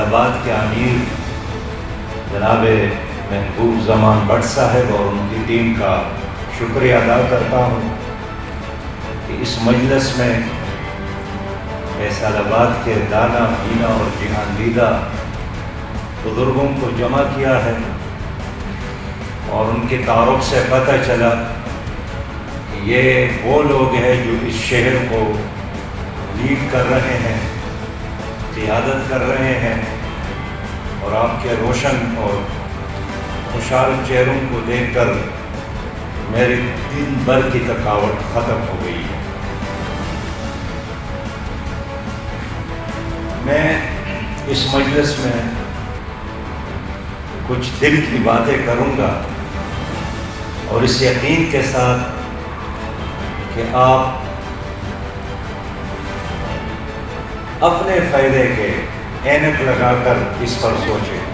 آباد کے امیر جناب محبوب زمان بٹ صاحب اور ان کی ٹیم کا شکریہ ادا کرتا ہوں کہ اس مجلس میں فیصل آباد کے دانا بینا اور جہان دیدہ بزرگوں کو جمع کیا ہے، اور ان کے تعارف سے پتہ چلا کہ یہ وہ لوگ ہیں جو اس شہر کو لیڈ کر رہے ہیں، قیادت کر رہے ہیں، اور آپ کے روشن اور خوشحال چہروں کو دیکھ کر میرے دن بھر کی تھکاوٹ ختم ہو گئی ہے۔ میں اس مجلس میں کچھ دل کی باتیں کروں گا، اور اس یقین کے ساتھ کہ آپ اپنے فائدے کے اینک لگا کر اس پر سوچیں۔